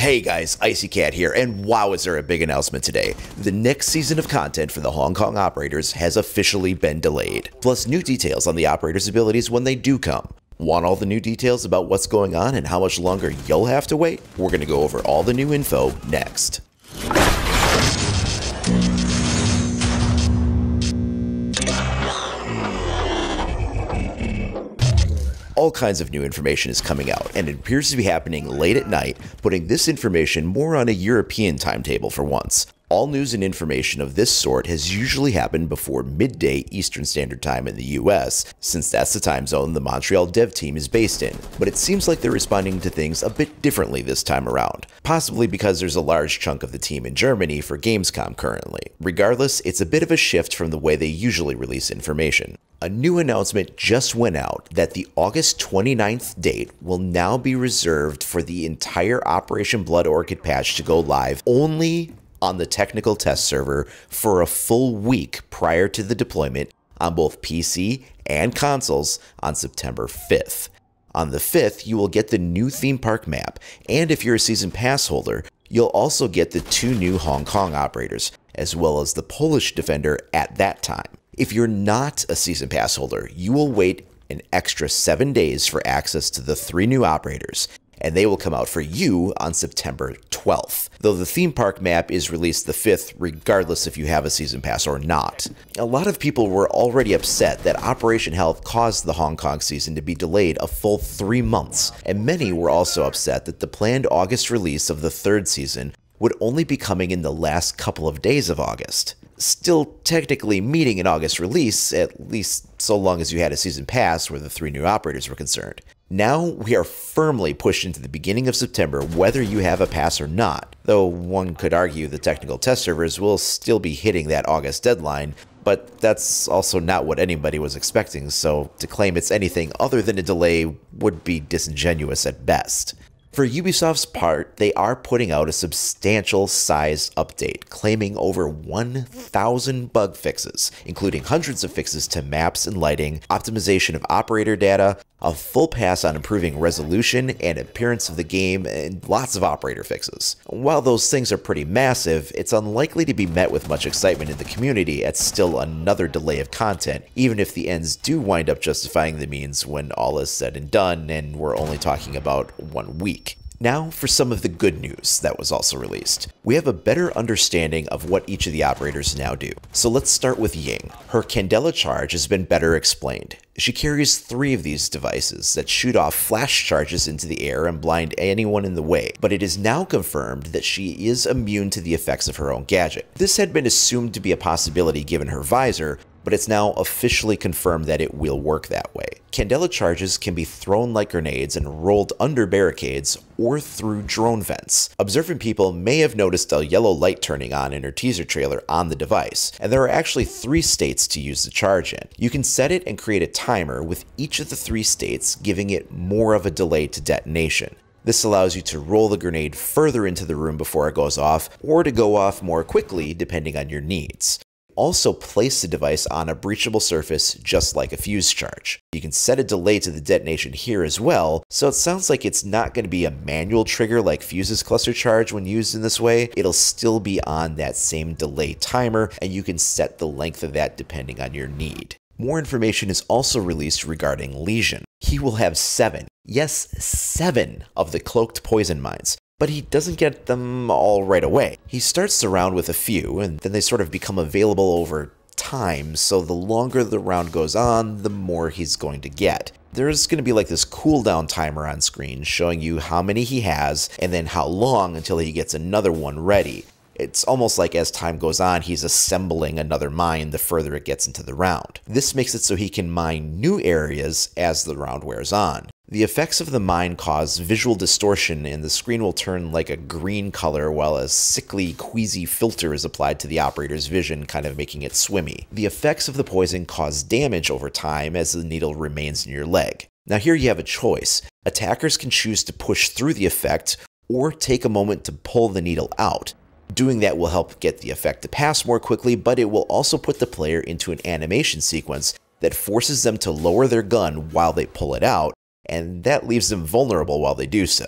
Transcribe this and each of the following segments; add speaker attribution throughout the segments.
Speaker 1: Hey guys, Icy Cat here, and wow is there a big announcement today. The next season of content for the Hong Kong operators has officially been delayed, plus new details on the operators' abilities when they do come. Want all the new details about what's going on and how much longer you'll have to wait? We're going to go over all the new info next. All kinds of new information is coming out, and it appears to be happening late at night, putting this information more on a European timetable for once. All news and information of this sort has usually happened before midday Eastern Standard Time in the US, since that's the time zone the Montreal dev team is based in, but it seems like they're responding to things a bit differently this time around, possibly because there's a large chunk of the team in Germany for Gamescom currently. Regardless, it's a bit of a shift from the way they usually release information. A new announcement just went out that the August 29th date will now be reserved for the entire Operation Blood Orchid patch to go live only on the technical test server for a full week prior to the deployment on both PC and consoles on September 5th. On the 5th, you will get the new theme park map, and if you're a season pass holder, you'll also get the 2 new Hong Kong operators, as well as the Polish defender at that time. If you're not a season pass holder, you will wait an extra 7 days for access to the 3 new operators, and they will come out for you on September 12th, though the theme park map is released the 5th regardless if you have a season pass or not. A lot of people were already upset that Operation Health caused the Hong Kong season to be delayed a full 3 months, and many were also upset that the planned August release of the 3rd season would only be coming in the last couple of days of August. Still technically meeting an August release, at least so long as you had a season pass where the 3 new operators were concerned. Now we are firmly pushed into the beginning of September whether you have a pass or not, though one could argue the technical test servers will still be hitting that August deadline, but that's also not what anybody was expecting, so to claim it's anything other than a delay would be disingenuous at best. For Ubisoft's part, they are putting out a substantial size update, claiming over 1,000 bug fixes, including hundreds of fixes to maps and lighting, optimization of operator data, a full pass on improving resolution and appearance of the game, and lots of operator fixes. While those things are pretty massive, it's unlikely to be met with much excitement in the community at still another delay of content, even if the ends do wind up justifying the means when all is said and done, and we're only talking about 1 week. Now for some of the good news that was also released. We have a better understanding of what each of the operators now do. So let's start with Ying. Her Candela charge has been better explained. She carries 3 of these devices that shoot off flash charges into the air and blind anyone in the way, but it is now confirmed that she is immune to the effects of her own gadget. This had been assumed to be a possibility given her visor, but it's now officially confirmed that it will work that way. Candela charges can be thrown like grenades and rolled under barricades or through drone vents. Observant people may have noticed a yellow light turning on in her teaser trailer on the device, and there are actually 3 states to use the charge in. You can set it and create a timer with each of the 3 states giving it more of a delay to detonation. This allows you to roll the grenade further into the room before it goes off, or to go off more quickly depending on your needs. Also place the device on a breachable surface just like a fuse charge. You can set a delay to the detonation here as well, so it sounds like it's not going to be a manual trigger like fuse's cluster charge when used in this way. It'll still be on that same delay timer, and you can set the length of that depending on your need. More information is also released regarding Lesion. He will have 7, yes 7 of the cloaked poison mines. But he doesn't get them all right away. He starts the round with a few, and then they sort of become available over time, so the longer the round goes on, the more he's going to get. There's going to be like this cooldown timer on screen showing you how many he has, and then how long until he gets another one ready. It's almost like as time goes on, he's assembling another mine the further it gets into the round. This makes it so he can mine new areas as the round wears on. The effects of the mine cause visual distortion, and the screen will turn like a green color while a sickly, queasy filter is applied to the operator's vision, kind of making it swimmy. The effects of the poison cause damage over time as the needle remains in your leg. Now here you have a choice. Attackers can choose to push through the effect, or take a moment to pull the needle out. Doing that will help get the effect to pass more quickly, but it will also put the player into an animation sequence that forces them to lower their gun while they pull it out, and that leaves them vulnerable while they do so.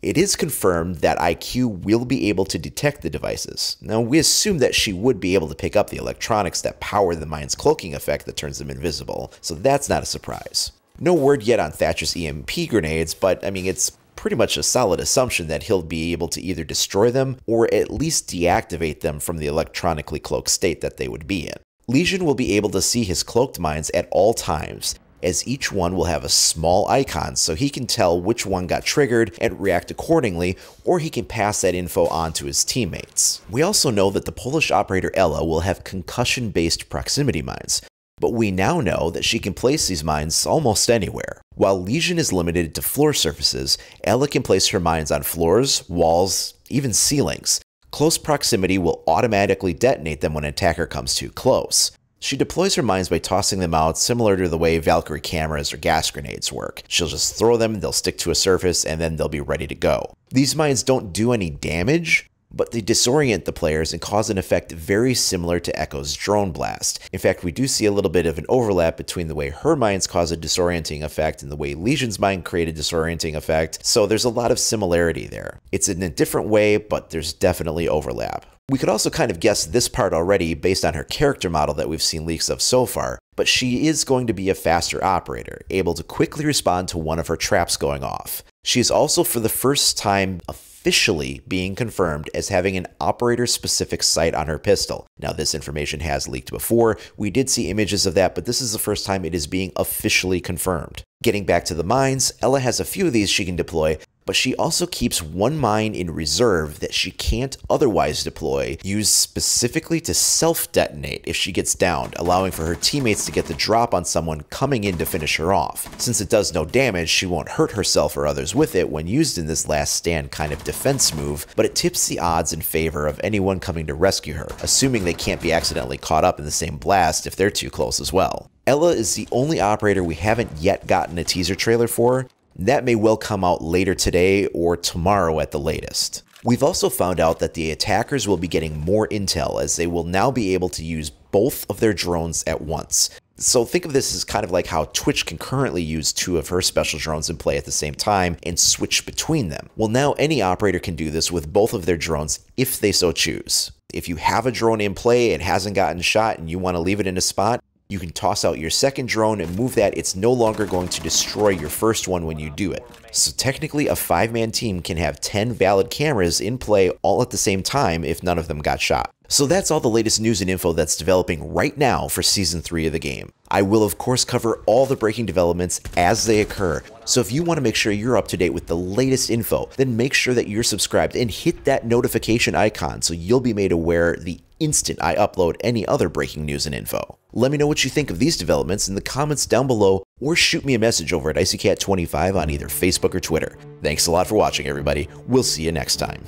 Speaker 1: It is confirmed that IQ will be able to detect the devices. Now, we assume that she would be able to pick up the electronics that power the mine's cloaking effect that turns them invisible, so that's not a surprise. No word yet on Thatcher's EMP grenades, but I mean, it's pretty much a solid assumption that he'll be able to either destroy them or at least deactivate them from the electronically cloaked state that they would be in. Legion will be able to see his cloaked mines at all times, as each one will have a small icon so he can tell which one got triggered and react accordingly, or he can pass that info on to his teammates. We also know that the Polish operator Ella will have concussion-based proximity mines, but we now know that she can place these mines almost anywhere. While Legion is limited to floor surfaces, Ella can place her mines on floors, walls, even ceilings. Close proximity will automatically detonate them when an attacker comes too close. She deploys her mines by tossing them out, similar to the way Valkyrie cameras or gas grenades work. She'll just throw them, they'll stick to a surface, and then they'll be ready to go. These mines don't do any damage, but they disorient the players and cause an effect very similar to Echo's drone blast. In fact, we do see a little bit of an overlap between the way her mines cause a disorienting effect and the way Legion's mine create a disorienting effect, so there's a lot of similarity there. It's in a different way, but there's definitely overlap. We could also kind of guess this part already based on her character model that we've seen leaks of so far, but she is going to be a faster operator, able to quickly respond to one of her traps going off. She is also for the first time officially being confirmed as having an operator-specific sight on her pistol. Now, this information has leaked before. We did see images of that, but this is the first time it is being officially confirmed. Getting back to the mines, Ella has a few of these she can deploy, but she also keeps one mine in reserve that she can't otherwise deploy, used specifically to self-detonate if she gets downed, allowing for her teammates to get the drop on someone coming in to finish her off. Since it does no damage, she won't hurt herself or others with it when used in this last stand kind of defense move, but it tips the odds in favor of anyone coming to rescue her, assuming they can't be accidentally caught up in the same blast if they're too close as well. Ella is the only operator we haven't yet gotten a teaser trailer for. That may well come out later today or tomorrow at the latest. We've also found out that the attackers will be getting more intel, as they will now be able to use both of their drones at once. So think of this as kind of like how Twitch can currently use two of her special drones in play at the same time and switch between them. Well, now any operator can do this with both of their drones if they so choose. If you have a drone in play and hasn't gotten shot and you want to leave it in a spot, you can toss out your second drone and move that. It's no longer going to destroy your first one when you do it. So technically a 5-man team can have 10 valid cameras in play all at the same time if none of them got shot. So that's all the latest news and info that's developing right now for Season 3 of the game. I will of course cover all the breaking developments as they occur, so if you want to make sure you're up to date with the latest info, then make sure that you're subscribed and hit that notification icon so you'll be made aware the instant I upload any other breaking news and info. Let me know what you think of these developments in the comments down below, or shoot me a message over at IcyCat25 on either Facebook or Twitter. Thanks a lot for watching, everybody. We'll see you next time.